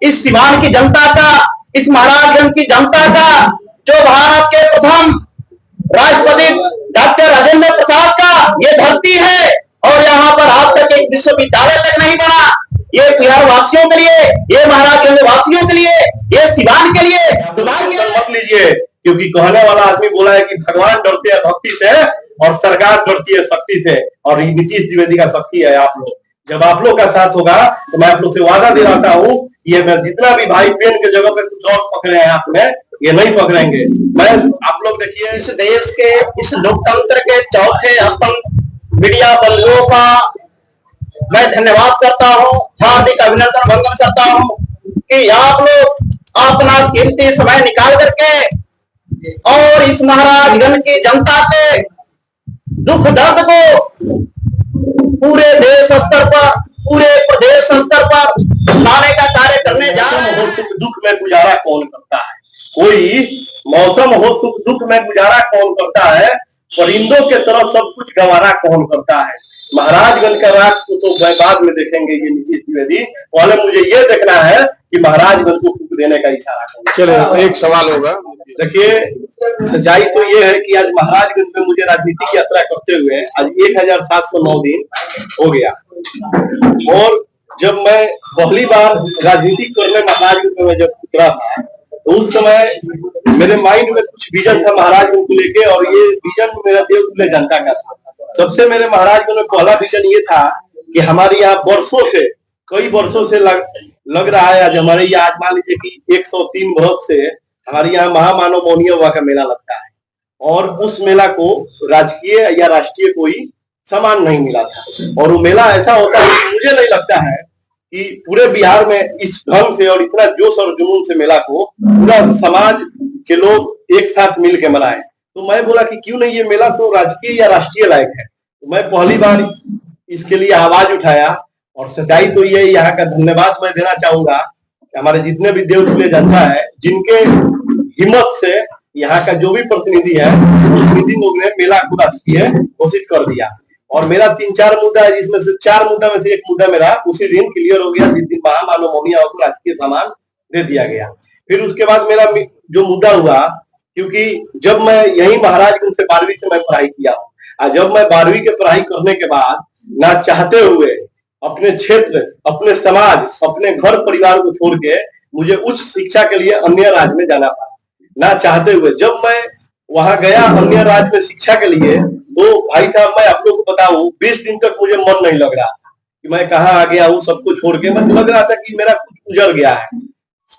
इस सिवान की जनता का, इस महाराजगंज की जनता का, जो भारत के प्रथम राष्ट्रपति डॉक्टर राजेंद्र प्रसाद का ये धरती है। और यहाँ पर आज तक एक विश्वविद्यालय तक नहीं बना। ये बिहार वासियों के लिए, ये महाराजगंज वासियों के लिए, ये सिवान के लिए मत लीजिए, क्योंकि कहने वाला आदमी बोला है कि भगवान डरते हैं भक्ति से और सरकार डरती है शक्ति से, और नीतीश द्विवेदी का शक्ति है आप लोग। जब आप लोग का साथ होगा तो मैं आप लोग से वादा दिलाता हूँ, ये मैं जितना भी भाई पेन के जगह पे कुछ और पकड़े हैं आप में, ये नहीं पकड़ेंगे। मैं आप लोग देखिए, इस देश के, इस लोकतंत्र के चौथे स्तंभ मीडिया बंधुओं का मैं धन्यवाद करता हूँ, हार्दिक अभिनंदन वंदन करता हूँ कि आप लोग अपना कीमती समय निकाल करके और इस महाराजगंज की जनता के दुख दर्द को पूरे देश स्तर पर, पूरे प्रदेश स्तर पर सुनाने का कार्य करने जा रहे हैं। सुख दुख में गुजारा कौन करता है? कोई मौसम हो सुख दुख में गुजारा कौन करता है? परिंदों के तरफ सब कुछ गंवारा कौन करता है? महाराजगंज का राग तो बाद में देखेंगे ये नीतीश द्विवेदी, पहले मुझे ये देखना है कि महाराजगंज को फूक देने का इशारा कौन। चलो एक सवाल होगा। देखिए, सच्चाई तो ये है कि आज महाराजगंज में मुझे राजनीतिक यात्रा करते हुए आज 1709 दिन हो गया, और जब मैं पहली बार राजनीति करने महाराजगंज में जब उतरा था तो उस समय मेरे माइंड में कुछ विजन था महाराजगंज को लेके, और ये विजन मेरा देवतुल्य जनता का था। सबसे मेरे महाराजगंज में पहला विजन ये था कि हमारे यहाँ वर्षों से, कई वर्षों से लग रहा है, आज हमारे यहाँ आज मान लीजिए कि 103 वर्ष से हमारे यहाँ महामानव मौनी हुआ का मेला लगता है, और उस मेला को राजकीय या राष्ट्रीय कोई सम्मान नहीं मिला था। और वो मेला ऐसा होता है कि मुझे नहीं लगता है कि पूरे बिहार में इस ढंग से और इतना जोश और जुनून से मेला को पूरा समाज के लोग एक साथ मिल के मनाए। तो मैं बोला कि क्यों नहीं, ये मेला तो राजकीय या राष्ट्रीय लायक है। तो मैं पहली बार इसके लिए आवाज उठाया, और सच्चाई तो ये यहाँ का धन्यवाद मैं देना चाहूंगा हमारे जितने भी देवतुल्य जनता है, जिनके हिम्मत से यहाँ का जो भी प्रतिनिधि है, प्रतिनिधि लोग ने मेला को राजकीय घोषित कर दिया। और मेरा 3-4 मुद्दा है, जिसमें से 4 मुद्दा में से एक मुद्दा मेरा उसी दिन क्लियर हो गया जिस दिन महामानव मौनी को राजकीय सम्मान दे दिया गया। फिर उसके बाद मेरा जो मुद्दा हुआ, क्योंकि जब मैं यही महाराजगंज से 12वीं से मैं पढ़ाई किया हूँ, और जब मैं 12वीं की पढ़ाई करने के बाद ना चाहते हुए अपने क्षेत्र, अपने समाज, अपने घर परिवार को छोड़ के मुझे उच्च शिक्षा के लिए अन्य राज्य में जाना पड़ा, ना चाहते हुए। जब मैं वहां गया अन्य राज्य में शिक्षा के लिए, तो भाई साहब मैं आप लोग को बताऊं, 20 दिन तक मुझे मन नहीं लग रहा था कि मैं कहाँ आ गया हूँ, सबको छोड़ के। मुझे लग रहा था कि मेरा कुछ गुजर गया है,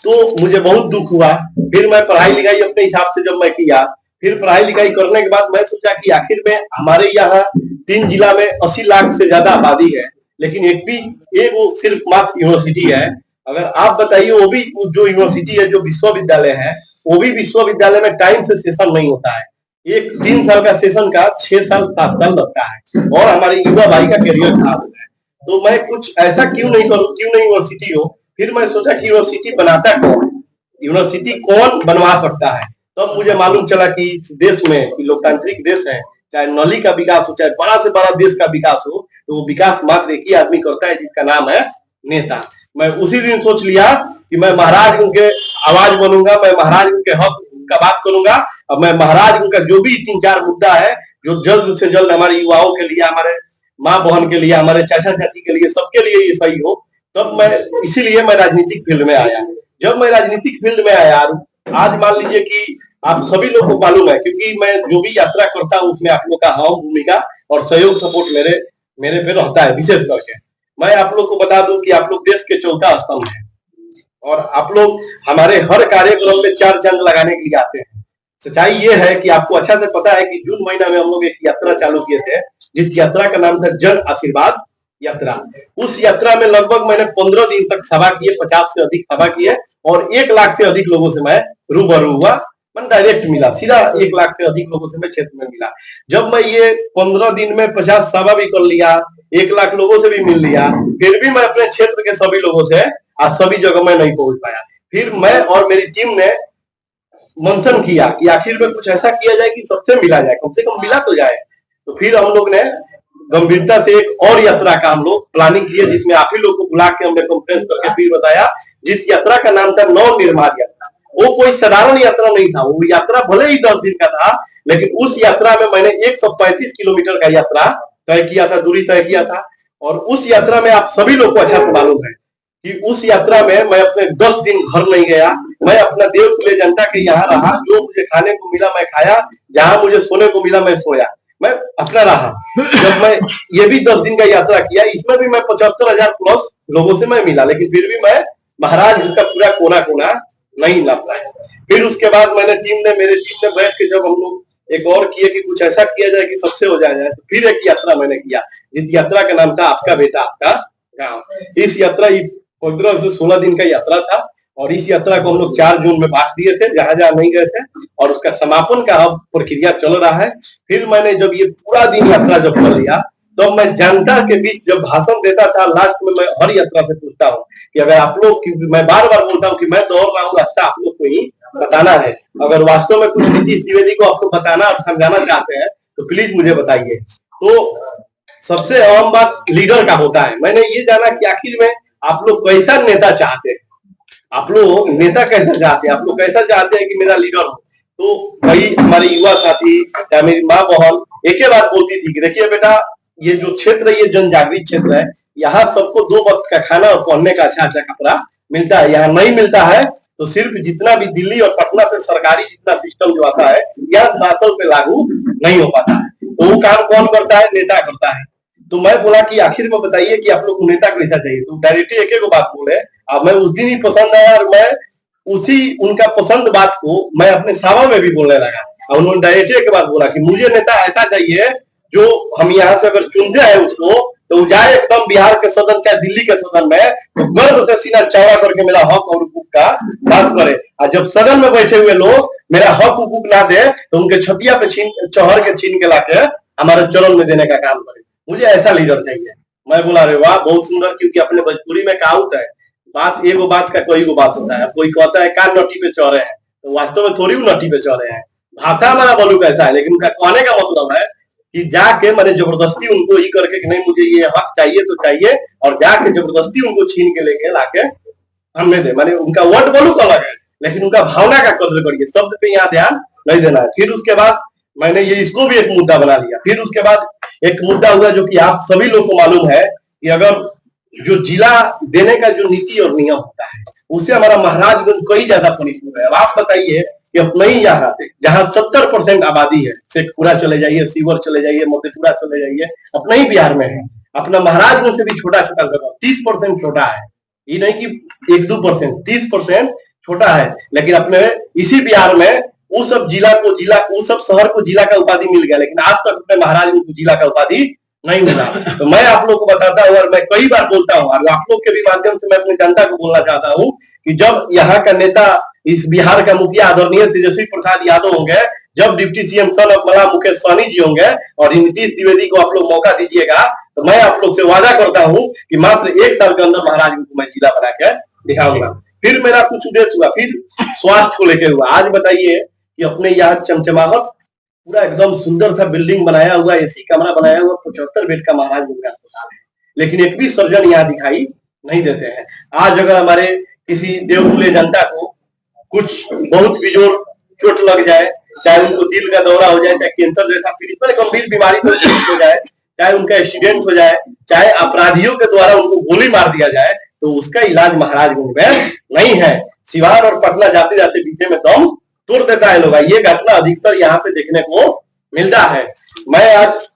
तो मुझे बहुत दुख हुआ। फिर मैं पढ़ाई लिखाई अपने हिसाब से जब मैं किया, फिर पढ़ाई लिखाई करने के बाद मैं सोचा कि आखिर में हमारे यहाँ 3 जिला में 80 लाख से ज्यादा आबादी है, लेकिन एक वो सिर्फ मात्र यूनिवर्सिटी है। अगर आप बताइए, वो भी जो यूनिवर्सिटी है, जो विश्वविद्यालय है, वो भी विश्वविद्यालय में टाइम से सेशन नहीं होता है। एक 3 साल का सेशन का 6 साल 7 साल लगता है, और हमारे युवा भाई का करियर खराब होता है। तो मैं कुछ ऐसा क्यों नहीं करूं, क्यों नहीं यूनिवर्सिटी हो। फिर मैं सोचा कि यूनिवर्सिटी बनाता कौन है, यूनिवर्सिटी कौन बनवा सकता है। तब मुझे मालूम चला कि देश में लोकतांत्रिक देश है, चाहे नली का विकास हो, चाहे बड़ा से बड़ा देश का विकास हो, तो वो विकास मात्र एक ही आदमी करता है, जिसका नाम है नेता। मैं उसी दिन सोच लिया कि मैं महाराजगंज के आवाज बनूंगा, मैं महाराजगंज के हक का बात करूंगा, और मैं महाराजगंज का जो भी 3-4 मुद्दा है, जो जल्द से जल्द हमारे युवाओं के लिए, हमारे माँ बहन के लिए, हमारे चाचा चाची के लिए, सबके लिए ये सही हो। तब मैं इसीलिए मैं राजनीतिक फील्ड में आया। जब मैं राजनीतिक फील्ड में आया, आज मान लीजिए कि आप सभी लोग को मालूम है, क्योंकि मैं जो भी यात्रा करता हूँ उसमें आप लोग का अहम भूमिका और सहयोग सपोर्ट मेरे पे रहता है। विशेष करके मैं आप लोग को बता दूं कि आप लोग देश के चौथा स्तंभ है, और आप लोग हमारे हर कार्यक्रम में 4 चांद लगाने के लिए आते हैं। सच्चाई ये है कि आपको अच्छा से पता है कि जून महीना में हम लोग एक यात्रा चालू किए थे, जिस यात्रा का नाम था जन आशीर्वाद यात्रा। उस यात्रा में लगभग मैंने 15 दिन तक सभा किए, 50 से अधिक सभा किए, और 1 लाख से अधिक लोगों से मैं रूबरू हुआ। मैं डायरेक्ट मिला, सीधा 1 लाख से अधिक लोगों से मैं क्षेत्र में मिला। जब मैं ये 15 दिन में 50 सभा भी कर लिया, 1 लाख लोगों से भी मिल लिया, फिर भी मैं अपने क्षेत्र के सभी लोगों से आज सभी जगह में नहीं पहुंच पाया। फिर मैं और मेरी टीम ने मंथन किया कि आखिर में कुछ ऐसा किया जाए कि सबसे मिला जाए, कम से कम मिला तो जाए। तो फिर हम लोग ने गंभीरता से एक और यात्रा का हम लोग प्लानिंग किए, जिसमें आप ही लोग को बुला के हमने कॉन्फ्रेंस करके फिर बताया, जिस यात्रा का नाम था नव निर्माण यात्रा। वो कोई साधारण यात्रा नहीं था, वो यात्रा भले ही 10 दिन का था, लेकिन उस यात्रा में मैंने 135 किलोमीटर का यात्रा तय किया था, दूरी तय किया था। और उस यात्रा में आप सभी लोग को अच्छा से मालूम है कि उस यात्रा में मैं अपने 10 दिन घर नहीं गया, मैं अपना देवतुल्य जनता के यहाँ रहा। जो मुझे खाने को मिला मैं खाया, जहां मुझे सोने को मिला मैं सोया, मैं अपना रहा। जब मैं ये भी 10 दिन का यात्रा किया, इसमें भी मैं 75,000 प्लस लोगों से मैं मिला, लेकिन फिर भी मैं महाराज का पूरा कोना कोना नहीं ला पाया। फिर उसके बाद मेरी टीम ने बैठ के जब हम लोग एक और किए कि कुछ ऐसा किया जाए कि सबसे हो जाए, तो फिर एक यात्रा मैंने किया, जिस यात्रा का नाम था आपका बेटा आपका गांव। इस यात्रा 15 से 16 दिन का यात्रा था, और इस यात्रा को हम लोग 4 जून में बांट दिए थे, जहां जहां नहीं गए थे, और उसका समापन का अब प्रक्रिया चल रहा है। फिर मैंने जब ये पूरा दिन यात्रा जब कर लिया, तो मैं जनता के बीच जब भाषण देता था, लास्ट में मैं हर यात्रा से पूछता हूँ कि अगर आप लोग, मैं बार बार बोलता हूँ कि मैं दौड़ रहा हूँ, रास्ता आप लोग को ही बताना है। अगर वास्तव में कुछ नीतीश द्विवेदी को आपको बताना और समझाना चाहते हैं तो प्लीज मुझे बताइए। तो सबसे अहम बात लीडर का होता है। मैंने ये जाना कि आखिर में आप लोग कैसा नेता चाहते हैं, आप लोग नेता कैसा चाहते हैं, आप लोग कैसा चाहते हैं कि मेरा लीडर हो। तो वही हमारे युवा साथी या मेरी माँ बहन एक ही बात बोलती थी कि देखिए बेटा, ये जो क्षेत्र है ये जनजागृत क्षेत्र है, यहाँ सबको 2 वक्त का खाना और पहनने का अच्छा अच्छा कपड़ा मिलता है। यहाँ नहीं मिलता है तो सिर्फ जितना भी दिल्ली और पटना से सरकारी जितना सिस्टम जो आता है, यहाँ धरातल पे लागू नहीं हो पाता है। तो वो काम कौन करता है? नेता करता है। तो मैं बोला कि आखिर में बताइए कि आप लोग को नेता कैसा चाहिए। तो डायरेक्टली एक एक बात बोले, अब मैं उस दिन ही पसंद आया, और मैं उसी उनका पसंद बात को मैं अपने सभा में भी बोलने लगा। और उन्होंने डायरेक्टली एक बात बोला कि मुझे नेता ऐसा चाहिए जो हम यहाँ से अगर चुनते हैं उसको, तो जाए एकदम बिहार के सदन चाहे दिल्ली के सदन में, तो गर्व से सीना चौड़ा करके मेरा हक और हुकूक का बात करे। और जब सदन में बैठे हुए लोग मेरा हक हुकूक ना दे, तो उनके छतिया पे चौहर के छीन के लाके हमारे चरण में देने का काम करे। मुझे ऐसा लीडर चाहिए। मैं बोला अरे वाह बहुत सुंदर, क्योंकि अपने भोजपुरी में कहावत है, बात एगो बात का कोई बात होता है। कोई कहता है कान नटी पे चौरे हैं, तो वास्तव में थोड़ी नटी पे चौरे हैं। भाषा हमारा बोलू कैसा है, लेकिन उनका कहने का मतलब है कि जाके मैंने जबरदस्ती उनको ही करके कि नहीं मुझे ये हक चाहिए तो चाहिए, और जाके जबरदस्ती उनको छीन के लेके लाके हमने दे। मैंने उनका वर्ड बोलू का अलग है, लेकिन उनका भावना का कदर करिए, शब्द पे यहाँ ध्यान नहीं देना है। फिर उसके बाद मैंने ये इसको भी एक मुद्दा बना लिया। फिर उसके बाद एक मुद्दा हुआ जो कि आप सभी लोग को मालूम है कि अगर जो जिला देने का जो नीति और नियम होता है, उससे हमारा महाराजगंज कई ज्यादा पनिशमेंट है। अब आप बताइए कि अपने ही यहाँ जहाँ 70% आबादी है, शेखपुरा चले जाइए, सीवर चले जाइए, मोतीपुरा चले जाइए, अपने ही बिहार में है। अपना महाराजगंज से भी छोटा छोटा जगह 30% छोटा है, ये नहीं कि 1-2%, 30% छोटा है। लेकिन अपने इसी बिहार में वो सब जिला को वो सब शहर को जिला का उपाधि मिल गया, लेकिन आज तक अपने महाराजगंज को जिला का उपाधि नहीं मिला। तो मैं आप लोग को बताता हूँ, और मैं कई बार बोलता हूँ, और आप लोग के भी माध्यम से मैं अपनी जनता को बोलना चाहता हूँ कि जब यहाँ का नेता, इस बिहार का मुखिया आदरणीय तेजस्वी प्रसाद यादव होंगे, जब डिप्टी सीएम सन ऑफ मला मुकेश सहनी जी होंगे, और नीतीश द्विवेदी को आप लोग मौका दीजिएगा, तो मैं आप लोग से वादा करता हूँ कि मात्र 1 साल के अंदर महाराजगंज को मैं जिला बना के दिखाऊंगा। फिर मेरा कुछ उद्देश्य हुआ, फिर स्वास्थ्य को लेकर हुआ। आज बताइए कि अपने यहाँ चमचमाहट पूरा एकदम सुंदर सा बिल्डिंग बनाया हुआ, एसी कमरा बनाया हुआ, 75 बेड का महाराजगंज का अस्पताल है, लेकिन एक भी सर्जन यहाँ दिखाई नहीं देते हैं। आज अगर हमारे किसी देवतुल्य जनता को कुछ बहुत बिजोड़ चोट लग जाए, चाहे उनको दिल का दौरा हो जाए, चाहे कैंसर जैसा पीड़ित गंभीर बीमारी से हो जाए, चाहे उनका एक्सीडेंट हो जाए, चाहे अपराधियों के द्वारा उनको गोली मार दिया जाए, तो उसका इलाज महाराजगंज में नहीं है। सिवान और पटना जाते जाते पीछे में दम तोड़ देता है लोग। ये घटना अधिकतर यहाँ पे देखने को मिलता है। मैं आज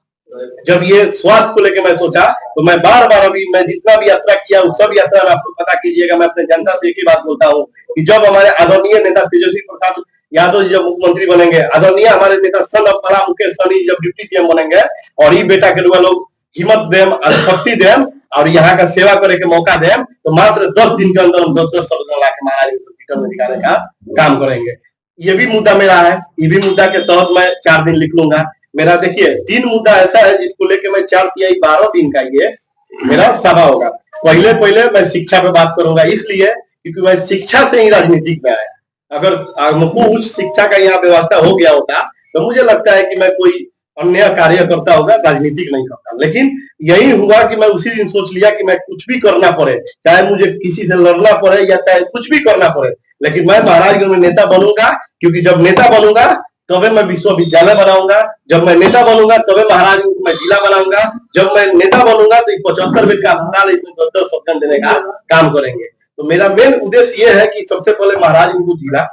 जब ये स्वास्थ्य को लेकर मैं सोचा, तो मैं बार बार अभी मैं जितना भी यात्रा किया उस सब यात्रा में आपको पता कीजिएगा, मैं अपने जनता से एक ही बात बोलता हूँ कि जब हमारे आदरणीय नेता तेजस्वी प्रसाद यादव जी जब मुख्यमंत्री बनेंगे, आदरणीय हमारे नेता सन ऑफ मला मुकेश सहनी जब डिप्टी सीएम बनेंगे, और ये बेटा के लोग हिम्मत देम, शक्ति देम, और यहाँ का सेवा करे के मौका देम, तो मात्र 10 दिन के अंदर हम 10 सर्जन ला के महाराज हॉस्पिटल में दिखाने का काम करेंगे। ये भी मुद्दा मेरा है, ये भी मुद्दा के तहत मैं 4 दिन लिख लूंगा। मेरा देखिए 3 मुद्दा ऐसा है जिसको लेके मैं 4 तिहाई 12 दिन का ये मेरा सभा होगा। पहले मैं शिक्षा पे बात करूंगा, इसलिए क्योंकि मैं शिक्षा से ही राजनीतिक में आया। अगर हमको उच्च शिक्षा का यहाँ व्यवस्था हो गया होता, तो मुझे लगता है कि मैं कोई अन्य कार्यकर्ता होगा, राजनीतिक नहीं करता। लेकिन यही हुआ कि मैं उसी दिन सोच लिया कि मैं कुछ भी करना पड़े, चाहे मुझे किसी से लड़ना पड़े या चाहे कुछ भी करना पड़े, लेकिन मैं महाराजगंज में नेता बनूंगा। क्योंकि जब नेता बनूंगा तबे मैं विश्वविद्यालय बनाऊंगा, जब मैं नेता बनूंगा तबे महाराजगंज में जिला बनाऊंगा, जब मैं नेता बनूंगा तो 75 बेड का अस्पताल इसमें 10 सप्ताह देने का काम करेंगे। तो मेरा मेन उद्देश्य ये है कि सबसे पहले महाराजगंज को जिला,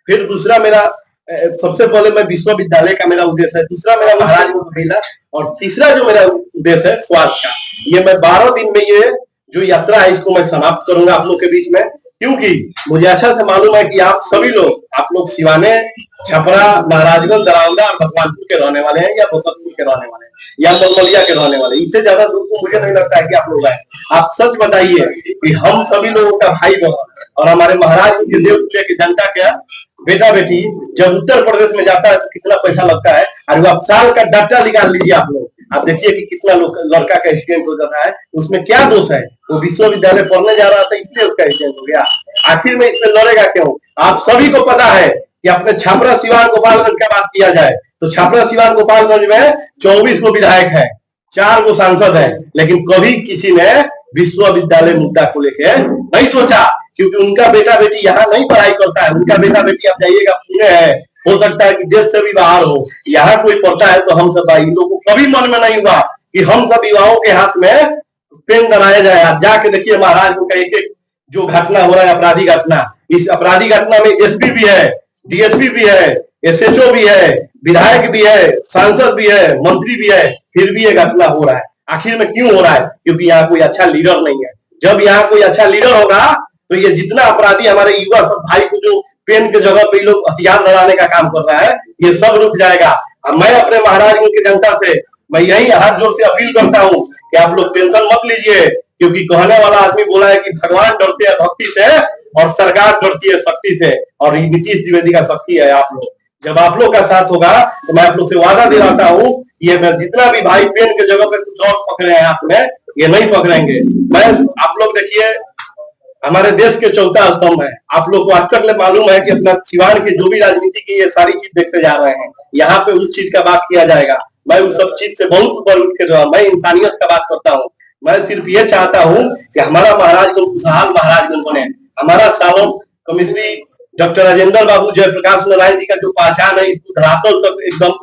फिर दूसरा मेरा सबसे पहले मैं विश्वविद्यालय का मेरा उद्देश्य है, दूसरा मेरा महाराजगंज को जिला, और तीसरा जो मेरा उद्देश्य है स्वास्थ्य का। ये मैं 12 दिन में ये जो यात्रा है इसको मैं समाप्त करूंगा आप लोग के बीच में। क्योंकि मुझे अच्छा से मालूम है कि आप सभी लोग, आप लोग सिवाने, छपरा, महाराजगंज, दरौंदा और भगवानपुर के रहने वाले हैं, या बसंतपुर के रहने वाले हैं, या मलमलिया के रहने वाले। इससे ज्यादा दूर को मुझे नहीं लगता है कि आप लोग आए। आप सच बताइए कि हम सभी लोगों का भाई बहन और हमारे महाराज के देवतुल्य की जनता का बेटा बेटी जब उत्तर प्रदेश में जाता है तो कितना पैसा लगता है। और आप साल का डाटा निकाल लीजिए आप लोग, आप देखिए कि कितना लड़का का एक्सीडेंट हो जाता है। उसमें क्या दोष है? वो विश्वविद्यालय पढ़ने जा रहा था इसलिए उसका एक्सीडेंट हो गया। आखिर में इसमें लड़ेगा क्यों? आप सभी को पता है कि अपने छपरा सिवान गोपालगंज का बात किया जाए तो छपरा सिवान गोपालगंज में 24 गो विधायक है, 4 गो सांसद है, लेकिन कभी किसी ने विश्वविद्यालय मुद्दा को लेकर नहीं सोचा। क्योंकि उनका बेटा बेटी यहाँ नहीं पढ़ाई करता है, उनका बेटा बेटी आप जाइएगा पुणे है, हो सकता है कि देश से भी बाहर हो, यहाँ कोई पढ़ता है तो हम सब भाई लोगों को कभी मन में नहीं हुआ कि हम सब युवाओं के हाथ में पेन दबाया जाए। आप जाके देखिए महाराज का एक एक जो घटना हो रहा है, अपराधी घटना, इस अपराधी घटना में एसपी भी है, डीएसपी भी है, एसएचओ भी है, विधायक भी है, सांसद भी है, मंत्री भी है, फिर भी ये घटना हो रहा है। आखिर में क्यों हो रहा है? क्योंकि यहाँ कोई अच्छा लीडर नहीं है। जब यहाँ कोई अच्छा लीडर होगा तो ये जितना अपराधी हमारे युवा सब भाई को जो पेन के जगह पे लोग हथियार लड़ाने का काम कर रहा है, ये सब रुक जाएगा। मैं अपने महाराजगंज की जनता से मैं यही हाथ जोड़ से अपील करता हूँ कि आप लोग टेंशन मत लीजिए। क्योंकि कहने वाला आदमी बोला है कि भगवान डरते हैं भक्ति से और सरकार डरती है शक्ति से, और नीतीश द्विवेदी का शक्ति है आप लोग। जब आप लोग का साथ होगा तो मैं आप लोग से वादा दिलाता हूँ, ये जितना भी भाई पेन के जगह पे कुछ और पकड़े हैं हाथ में, ये नहीं पकड़ेंगे। मैं आप लोग देखिए हमारे देश के चौथा स्तंभ है। आप लोग को आज तक मालूम है कि अपना सिवान की जो भी राजनीति की ये सारी चीज देखते जा रहे हैं, यहाँ पे उस चीज का बात किया जाएगा। मैं उस सब चीज से बहुत ऊपर उठ के मैं इंसानियत का बात करता हूँ। मैं सिर्फ ये चाहता हूँ कि हमारा महाराजगंज खुशहाल महाराजगंज बने। हमारा सालों कमिश्री डॉक्टर राजेंद्र बाबू जयप्रकाश नारायण जी का जो पहचान है इसको धरातल तक एकदम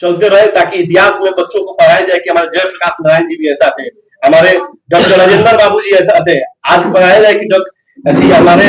चलते रहे, ताकि इतिहास में बच्चों को पढ़ाया जाए कि हमारे जयप्रकाश नारायण जी भी ऐसा थे, हमारे डॉक्टर राजेंद्र बाबू जी ऐसा थे। आज पढ़ाया जाए कि हमारे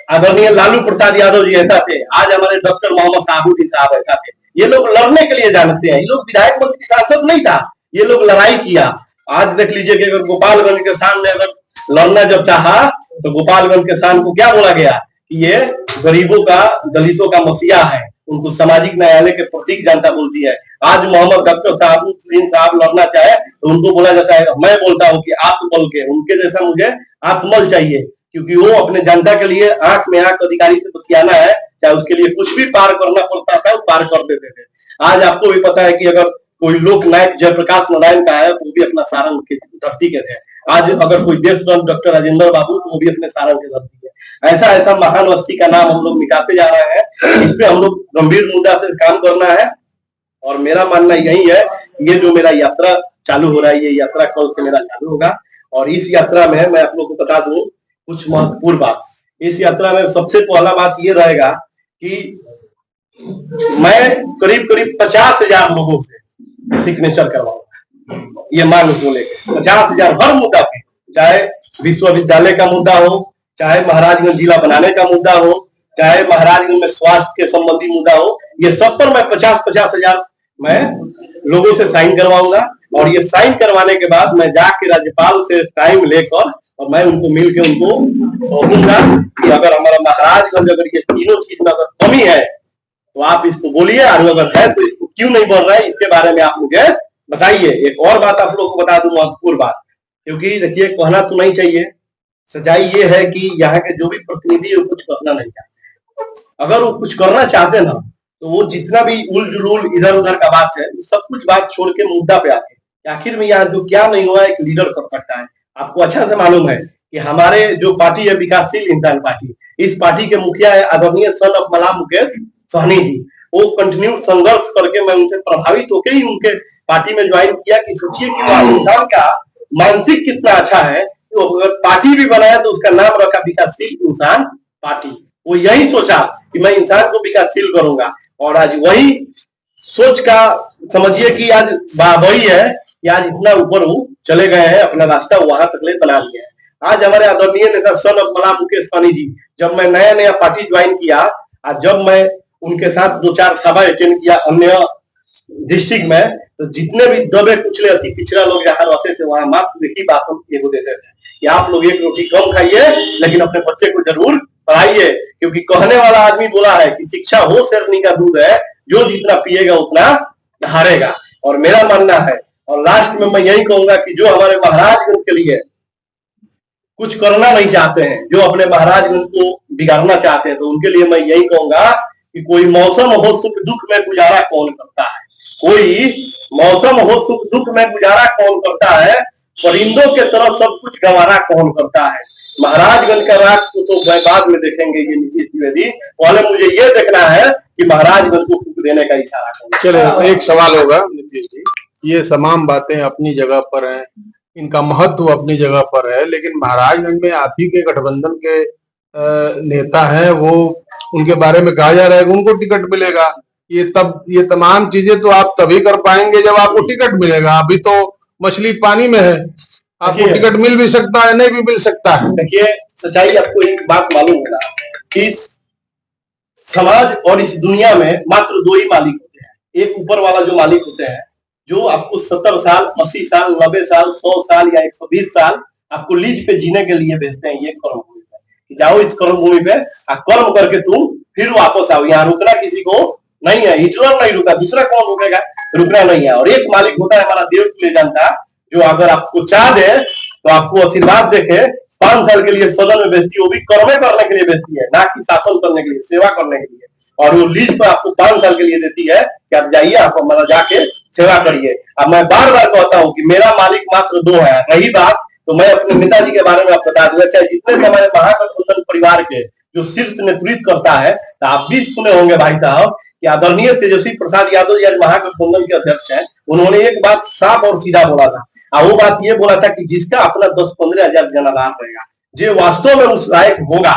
आदरणीय लालू प्रसाद यादव जी ऐसा थे, आज हमारे डॉक्टर मोहम्मद साहबुद्दीन साहब ऐसा थे। ये लोग लड़ने के लिए जानते हैं, ये लोग विधायक मंत्री सांसद नहीं था, ये लोग लड़ाई किया। आज देख लीजिए कि अगर गोपालगंज के सामने अगर लड़ना जब चाहा तो गोपालगंज के शान को क्या बोला गया कि ये गरीबों का, दलितों का मसीहा है, उनको सामाजिक न्यायालय के प्रतीक जनता बोलती है। आज मोहम्मद डॉक्टर साहबुद्दीन साहब लड़ना चाहे तो उनको बोला जाता है, मैं बोलता हूँ कि आत्मबल के, उनके जैसा मुझे आत्मबल चाहिए। क्योंकि वो अपने जनता के लिए आंख में आंख अधिकारी से बतियाना है, चाहे उसके लिए कुछ भी पार करना पड़ता था वो पार कर देते थे। आज आपको भी पता है कि अगर कोई लोक नायक जयप्रकाश नारायण का है तो वो भी अपना सारण के धरती के थे। आज अगर कोई देशवंत डॉक्टर राजेंद्र बाबू तो वो भी अपने सारण के धरती है। ऐसा ऐसा महान हस्ती का नाम हम लोग मिटाते जा रहे हैं। इस पे हम लोग गंभीर मुद्दा से काम करना है। और मेरा मानना यही है, ये जो मेरा यात्रा चालू हो रहा है, ये यात्रा कल से मेरा चालू होगा। और इस यात्रा में मैं आप लोग को बता दूं कुछ महत्वपूर्ण बात। इस यात्रा में सबसे पहला बात ये रहेगा कि मैं करीब करीब 50,000 लोगों से सिग्नेचर करवाऊंगा। ये मांग को लेकर 50,000 हर मुद्दा पे, चाहे विश्वविद्यालय का मुद्दा हो, चाहे महाराजगंज जिला बनाने का मुद्दा हो, चाहे महाराजगंज में स्वास्थ्य के संबंधी मुद्दा हो, ये सब पर मैं 50,000 मैं लोगों से साइन करवाऊंगा। और ये साइन करवाने के बाद मैं जाके राज्यपाल से टाइम लेकर और मैं उनको मिल के उनको सौंपूंगा कि अगर हमारा महाराजगंज अगर ये तीनों चीज में अगर कमी है तो आप इसको बोलिए, और अगर है तो इसको क्यों नहीं बढ़ रहा है इसके बारे में आप मुझे बताइए। एक और बात आप लोग को बता दूं, महत्वपूर्ण बात, क्योंकि देखिए कहना तो नहीं चाहिए, सच्चाई ये है कि यहाँ के जो भी प्रतिनिधि है कुछ करना नहीं चाहते। अगर वो कुछ करना चाहते ना तो वो जितना भी उल जुलूल इधर उधर का बात है सब कुछ बात छोड़ के मुद्दा पे आते हैं। आखिर में यहाँ जो क्या नहीं हुआ एक लीडर कर सकता है। आपको अच्छा से मालूम है कि हमारे जो पार्टी है विकासशील इंसान पार्टी, इस पार्टी के मुखिया है आदरणीय सन ऑफ मलाम मुकेश सहनी जी। वो कंटिन्यू संघर्ष करके मैं उनसे प्रभावित होकर ही उनके पार्टी में ज्वाइन किया कि सोचिए कि वह इंसान का मानसिक कितना अच्छा है। तो अगर पार्टी भी बनाया तो उसका नाम रखा विकासशील इंसान पार्टी। वो यही सोचा कि मैं इंसान को विकासशील करूंगा, और आज वही सोच का समझिए कि आज वही है कि आज इतना ऊपर वो चले गए हैं, अपना रास्ता वहां तक ले बना लिया है। आज हमारे आदरणीय नेता सन ऑफ मलाम मुकेश सहनी जी, जब मैं नया पार्टी ज्वाइन किया, आज जब मैं उनके साथ 2-4 सभा अटेंड किया अन्य डिस्ट्रिक्ट में, तो जितने भी दबे कुचले अति पिछड़ा लोग यहाँ रहते थे, वहां मात्र एक ही बात हम एगो देते थे कि आप लोग एक रोटी कम खाइए लेकिन अपने बच्चे को जरूर पढ़ाइए, क्योंकि कहने वाला आदमी बोला है कि शिक्षा हो शेरनी का दूध है, जो जितना पिएगा उतना हारेगा। और मेरा मानना है, और लास्ट में मैं यही कहूंगा कि जो हमारे महाराजगंज के लिए कुछ करना नहीं चाहते हैं, जो अपने महाराजगंज को बिगाड़ना चाहते हैं, तो उनके लिए मैं यही कहूंगा कि कोई मौसम हो सुख दुख में गुजारा कौन करता है, कोई मौसम हो सुख दुख में गुजारा कौन करता है, परिंदों के तरफ सब कुछ गंवारा कौन करता है। महाराजगंज का राज को तो बाद में देखेंगे ये नीतीश द्विवेदी, पहले मुझे ये देखना है कि महाराजगंज को फूक देने का इशारा करें। चले, एक सवाल होगा नीतीश जी, ये तमाम बातें अपनी जगह पर हैं, इनका महत्व अपनी जगह पर है, लेकिन महाराजगंज में आप ही के गठबंधन के नेता हैं, वो उनके बारे में कहा जा रहा है कि उनको टिकट मिलेगा। ये तमाम चीजें तो आप तभी कर पाएंगे जब आपको टिकट मिलेगा। अभी तो मछली पानी में है, आपको टिकट मिल भी सकता है, नहीं भी मिल सकता है। देखिए, सच्चाई आपको एक बात मालूम होगा, इस समाज और इस दुनिया में मात्र 2 ही मालिक होते हैं। एक ऊपर वाला जो मालिक होते हैं, जो आपको 70 साल, 80 साल, 90 साल, 100 साल या 120 साल आपको लीज पे जीने के लिए भेजते हैं। ये कर्म भूमि पे जाओ, इस कर्म भूमि पे कर्म करके तुम फिर वापस आओ। यहाँ रुकना किसी को नहीं है, हिटलर नहीं रुका, दूसरा कौन रुकेगा, रुकना नहीं है। और एक मालिक होता है हमारा देव तुल्य जनता, जो अगर आपको चाह दे तो आपको आशीर्वाद देके 5 साल के लिए सदन में भेजती है, वो भी कर्मे करने के लिए भेजती है, ना कि शासन करने के लिए, सेवा करने के लिए। और वो लीज पर आपको 5 साल के लिए देती है कि आप जाइए, आप हमारा जाके सेवा करिए। अब मैं बार बार कहता हूँ कि मेरा मालिक मात्र 2 है। रही बात, तो मैं अपने नेताजी के बारे में आप बता दूंगा, चाहे जितने भी हमारे महागठबंधन परिवार के जो शीर्ष नेतृत्व करता है, तो आप भी सुने होंगे भाई साहब कि आदरणीय तेजस्वी प्रसाद यादव जी महागठबंधन के अध्यक्ष हैं। उन्होंने एक बात साफ और सीधा बोला था, और वो बात ये बोला था कि जिसका अपना 10-15 हजार जनाधार रहेगा, जो वास्तव में उस लायक होगा,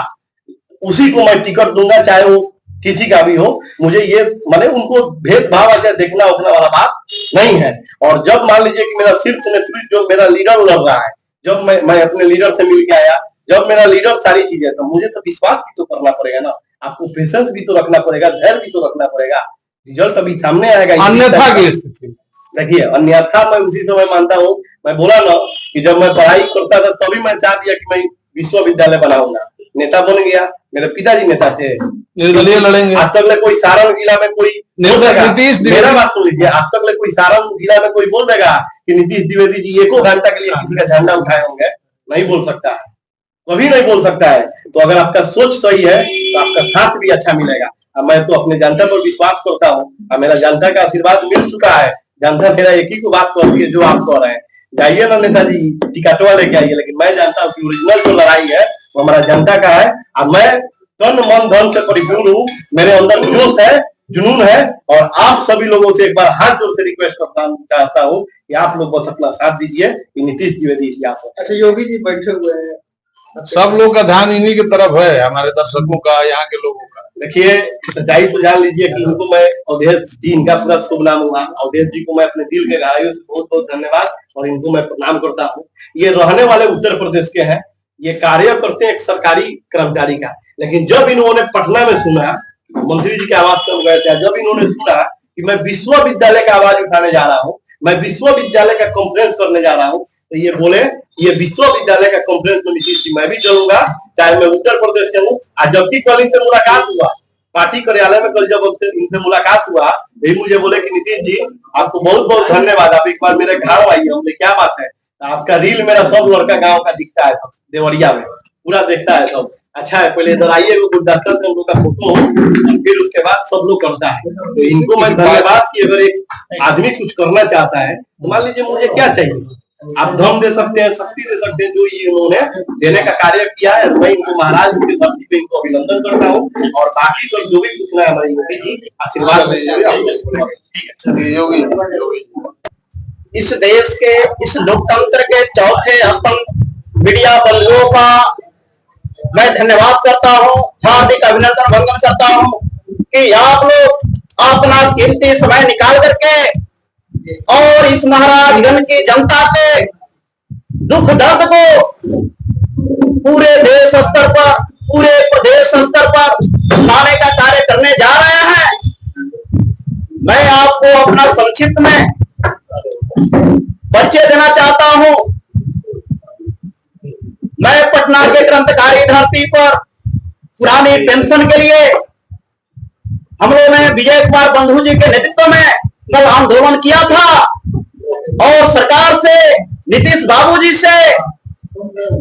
उसी को मैं टिकट दूंगा, चाहे वो किसी का भी हो। मुझे ये माने उनको भेदभाव ऐसे देखना उठना वाला बात नहीं है। और जब मान लीजिए कि मेरा शीर्ष नेतृत्व जो मेरा लीडर लग रहा है, जब मैं अपने लीडर से मिल के आया, जब मेरा लीडर सारी चीजें, तो मुझे तो विश्वास भी तो करना पड़ेगा ना, आपको पेशेंस भी तो रखना पड़ेगा, धैर्य भी तो रखना पड़ेगा। रिजल्ट अभी सामने आएगा। अन्यथा की स्थिति देखिए, अन्यथा मैं उसी समय मानता हूँ, मैं बोला ना कि जब मैं पढ़ाई करता था तभी मैं चाह दिया कि मैं विश्वविद्यालय बनाऊंगा, नेता बन गया। मेरे पिताजी नेता थे, निर्दलीय लड़ेंगे। आज तक ले कोई सारण जिला में कोई नीतीश, मेरा बात सुन लीजिए, आज तक ले कोई सारण जिला में कोई बोल देगा कि नीतीश द्विवेदी जी 1 घंटा के लिए किसी का झंडा उठाए होंगे? नहीं बोल सकता है, कभी नहीं बोल सकता है। तो अगर आपका सोच सही है तो आपका साथ भी अच्छा मिलेगा। अब मैं तो अपने जनता पर विश्वास करता हूँ, और मेरा जनता का आशीर्वाद मिल चुका है। जनता मेरा एक ही को बात कहती है जो आप कह रहे हैं, जाइए ना नेताजी टिकटवा लेके आइए, लेकिन मैं जानता हूँ कि ओरिजिनल जो लड़ाई है वो हमारा जनता का है। और मैं तन मन धन से परिपूर्ण हूँ, मेरे अंदर जोश है, जुनून है। और आप सभी लोगों से एक बार हाथ जोड़ से रिक्वेस्ट करना चाहता हूँ कि आप लोग बस अपना साथ दीजिए कि नीतीश द्विवेदी जी आ सकते। अच्छा, योगी जी बैठे हुए हैं, सब लोग का ध्यान इन्हीं की तरफ है, हमारे दर्शकों का, यहाँ के लोगों का। देखिए, सच्चाई तो जान लीजिए कि इनको मैं अवधेश जी, इनका पूरा शुभ नाम हुआ, अवधेश जी को मैं अपने दिल के गहराइयों से बहुत बहुत धन्यवाद और इनको मैं प्रणाम करता हूँ। ये रहने वाले उत्तर प्रदेश के हैं, ये कार्य करते हैं एक सरकारी कर्मचारी का। लेकिन जब इन्होंने पटना में सुना, मंत्री जी के आवास पर गए थे, जब इन्होंने सुना कि मैं विश्वविद्यालय का आवाज उठाने जा रहा हूँ, मैं विश्वविद्यालय का कॉन्फ्रेंस करने जा रहा हूँ, तो ये बोले ये विश्वविद्यालय का कॉन्फ्रेंस में नीतीश जी मैं भी चलूंगा, चाहे मैं उत्तर प्रदेश से हूँ। आज जबकि कल इनसे मुलाकात हुआ पार्टी कार्यालय में, कल जब इनसे मुलाकात हुआ, यही मुझे बोले कि नीतीश जी आपको बहुत बहुत धन्यवाद, आप एक बार मेरे गाँव आइए। हमने क्या बात है, आपका रील मेरा सब लड़का गाँव का दिखता है, देवरिया में पूरा देखता है सब। अच्छा है, पहले इधर आइए, गुलदस्ता से हम लोग का फोटो, फिर उसके बाद सब लोग करता है। तो इनको मैं धन्यवाद कि अगर एक आदमी कुछ करना चाहता है, तो मान लीजिए मुझे क्या चाहिए, आप धन दे सकते हैं, शक्ति दे सकते हैं, जो ये उन्होंने देने का कार्य किया है। मैं इनको महाराज की धरती पे इनको अभिनंदन करता हूँ। और बाकी सब जो भी पूछना है हमारी योगी जी आशीर्वाद योगी इस देश के, इस लोकतंत्र के चौथे स्तंभ मीडिया बंधुओं का मैं धन्यवाद करता हूँ, हार्दिक अभिनंदन वंदन करता हूँ कि आप लोग अपना कीमती समय निकाल करके और इस महाराजगंज की जनता के दुख दर्द को पूरे देश स्तर पर, पूरे प्रदेश स्तर पर सुनाने का कार्य करने जा रहे हैं। मैं आपको अपना संक्षिप्त में परिचय देना चाहता हूं। मैं पटना के क्रांतिकारी धरती पर पुरानी पेंशन के लिए हम लोगों ने विजय कुमार बंधु जी के नेतृत्व में कल आंदोलन किया था और सरकार से, नीतीश बाबू जी से,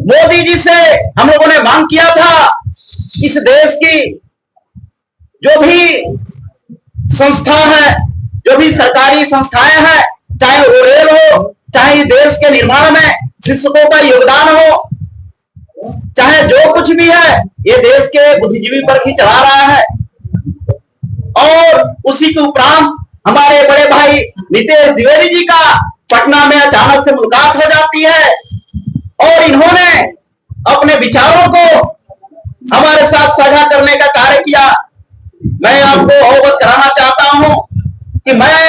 मोदी जी से हम लोगों ने मांग किया था इस देश की जो भी संस्था है, जो भी सरकारी संस्थाएं हैं, चाहे वो रेल हो, चाहे देश के निर्माण में शिक्षकों का योगदान हो, चाहे जो कुछ भी है, ये देश के बुद्धिजीवी वर्ग ही चला रहा है। और उसी के उपरांत हमारे बड़े भाई नितेश द्विवेदी जी का पटना में अचानक से मुलाकात हो जाती है और इन्होंने अपने विचारों को हमारे साथ साझा करने का कार्य किया। मैं आपको अवगत कराना चाहता हूं कि मैं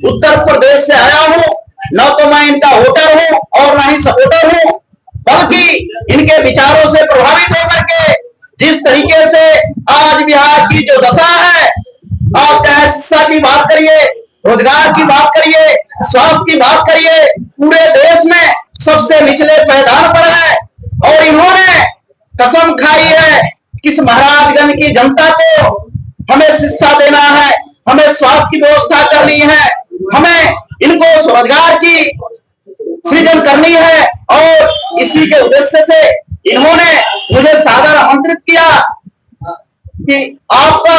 उत्तर प्रदेश से आया हूं, न तो मैं इनका वोटर हूं और न ही सपोर्टर हूं, बल्कि इनके विचारों से प्रभावित होकर के जिस तरीके से आज बिहार की जो दशा है, आप चाहे शिक्षा की बात करिए, रोजगार की बात करिए, स्वास्थ्य की बात करिए, पूरे देश में सबसे निचले पायदान पर है। और इन्होंने कसम खाई है कि इस महाराजगंज की जनता को हमें शिक्षा देना है, हमें स्वास्थ्य की व्यवस्था करनी है, हमें इनको स्वरोजगार की सृजन करनी है। और इसी के उद्देश्य से इन्होंने मुझे सादर आमंत्रित किया कि आपका,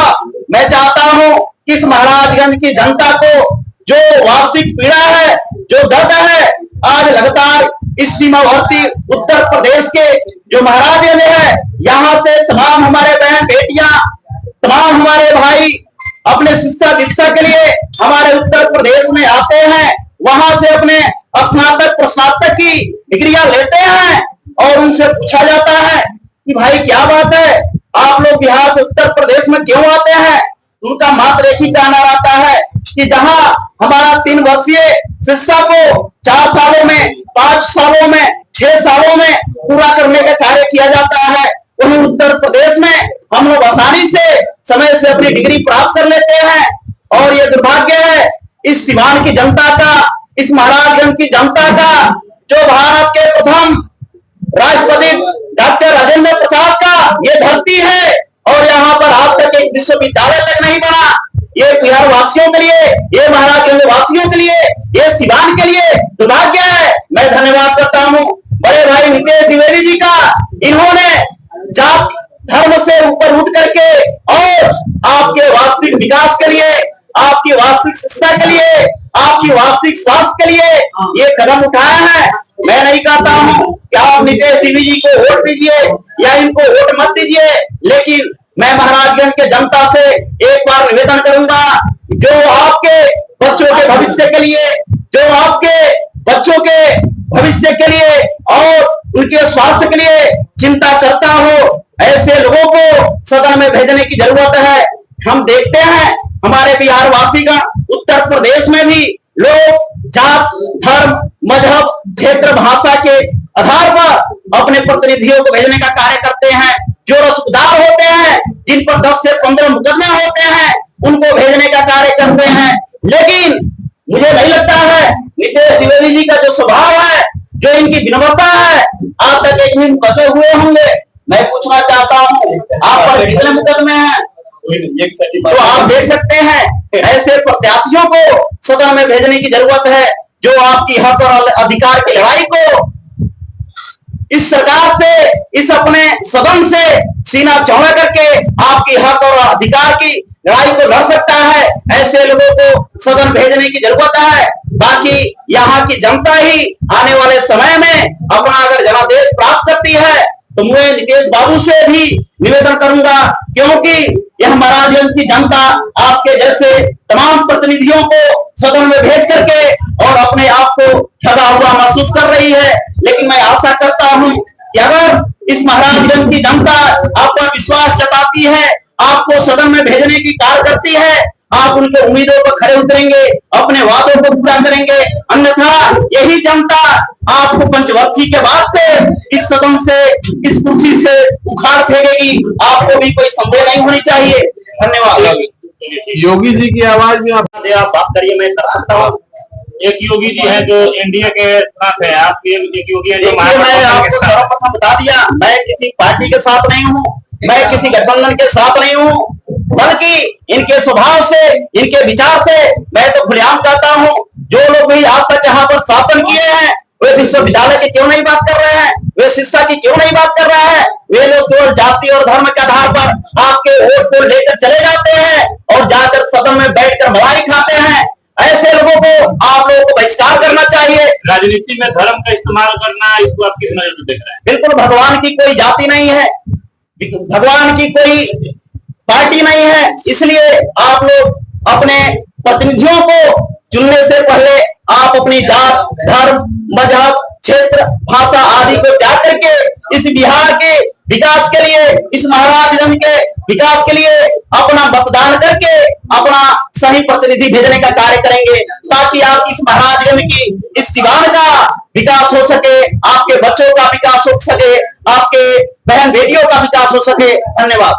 मैं चाहता हूं कि इस महाराजगंज की जनता को जो वास्तविक पीड़ा है, जो दर्द है, आज लगातार इस सीमावर्ती उत्तर प्रदेश के जो महाराजगंज है, यहाँ से तमाम हमारे बहन बेटियां, तमाम हमारे भाई अपने शिक्षा दीक्षा के लिए हमारे उत्तर प्रदेश में आते हैं, वहां से अपने स्नातक प्रस्नातक की डिग्रियां लेते हैं और उनसे पूछा जाता है कि भाई क्या बात है, आप लोग बिहार से उत्तर प्रदेश में क्यों आते हैं? उनका मात्र एक ही कहना रहता है कि जहां हमारा 3 वर्षीय शिक्षा को 4 सालों में, 5 सालों में, 6 सालों में पूरा करने का कार्य किया जाता है, वहीं उत्तर प्रदेश में हम लोग आसानी से समय से अपनी डिग्री प्राप्त कर लेते हैं। और ये दुर्भाग्य है इस सीवान की जनता का, इस महाराजगंज की जनता का, जो भारत के प्रथम राष्ट्रपति डॉक्टर राजेंद्र प्रसाद का ये धरती है और यहाँ पर आज तक एक विश्वविद्यालय तक नहीं बना। ये बिहार वासियों के लिए, ये महाराजगंज वासियों के लिए, ये सीवान के लिए दुर्भाग्य है। मैं धन्यवाद करता हूँ बड़े भाई नितेश द्विवेदी जी का, इन्होंने जात धर्म से ऊपर उठ करके और आपके वास्तविक विकास के लिए, आपकी वास्तविक शिक्षा के लिए, आपकी वास्तविक स्वास्थ्य के लिए ये कदम उठाया है। मैं नहीं कहता हूं कि आप नितेश द्विवेदी जी को वोट दीजिए या इनको वोट मत दीजिए, लेकिन मैं महाराजगंज के जनता से एक बार निवेदन करूंगा, जो आपके बच्चों के भविष्य के लिए, जो आपके बच्चों के भविष्य के लिए और उनके स्वास्थ्य के लिए चिंता करता हो, ऐसे लोगों को सदन में भेजने की जरूरत है। हम देखते हैं हमारे बिहार वासीगण उत्तर प्रदेश में भी लोग जात, धर्म, मजहब, क्षेत्र, भाषा के आधार पर अपने प्रतिनिधियों को भेजने का कार्य करते हैं। जो रसूखदार होते हैं, जिन पर 10 से 15 मुकदमे होते हैं, उनको भेजने का कार्य करते हैं। लेकिन मुझे नहीं लगता है नितेश द्विवेदी जी का जो स्वभाव है, जो इनकी विनम्रता है, आज तक एक भी मुकदमे हुए होंगे? मैं पूछना चाहता हूँ आप पर कितने मुकदमे हैं? तो आप देख सकते हैं ऐसे प्रत्याशियों को सदन में भेजने की जरूरत है, जो आपकी हक और अधिकार की लड़ाई को इस सरकार से, इस अपने सदन से सीना चौड़ा करके आपकी हक और अधिकार की लड़ाई को लड़ सकता है, ऐसे लोगों को सदन भेजने की जरूरत है। बाकी यहाँ की जनता ही आने वाले समय में अपना अगर जनादेश प्राप्त करती है तो मैं नितेश बाबू से भी निवेदन करूंगा, क्योंकि यह महाराजगंज की जनता आपके जैसे तमाम प्रतिनिधियों को सदन में भेज करके और अपने आप को ठगा हुआ महसूस कर रही है। लेकिन मैं आशा करता हूं कि अगर इस महाराजगंज की जनता आप पर विश्वास जताती है, आपको सदन में भेजने की कार्य करती है, आप उनके उम्मीदों पर खड़े उतरेंगे, अपने वादों को पूरा करेंगे। अन्यथा यही जनता आपको पंचवर्षी के बाद से इस सदन से, इस कुर्सी से उखाड़ फेंकेगी। आपको भी कोई संदेह नहीं होनी चाहिए। धन्यवाद। योगी जी की आवाज में आप बात करिए, मैं कर सकता हूँ। एक योगी जी है जो एनडीए के साथ है, आप एक योगी है जो देखिए, मैं आपको सर्वप्रथम बता दिया, मैं किसी पार्टी के साथ नहीं हूँ, मैं किसी गठबंधन के साथ नहीं हूँ, बल्कि इनके स्वभाव से, इनके विचार से मैं तो खुलेआम कहता हूँ, जो लोग भी आज तक यहाँ पर शासन किए हैं वे विश्वविद्यालय की क्यों नहीं बात कर रहे हैं, वे शिक्षा की क्यों नहीं बात कर रहे हैं। वे लोग केवल जाति और धर्म के आधार पर आपके वोट को लेकर चले जाते हैं और जाकर सदन में बैठकर मलाई खाते हैं। ऐसे लोगों को आप लोगों को बहिष्कार करना चाहिए। राजनीति में धर्म का इस्तेमाल करना, इसको आप किस नजर से देख रहे हैं? बिल्कुल, भगवान की कोई जाति नहीं है, भगवान की कोई पार्टी नहीं है, इसलिए आप लोग अपने प्रतिनिधियों को चुनने से पहले आप अपनी जात, धर्म, मजहब, क्षेत्र, भाषा आदि को त्याग करके इस बिहार के विकास के लिए, इस महाराजगंज के विकास के लिए अपना मतदान करके अपना सही प्रतिनिधि भेजने का कार्य करेंगे, ताकि आप इस महाराजगंज की, इस सिवान का विकास हो सके, आपके बच्चों का विकास हो सके, आपके बहन बेटियों का विकास हो सके। धन्यवाद।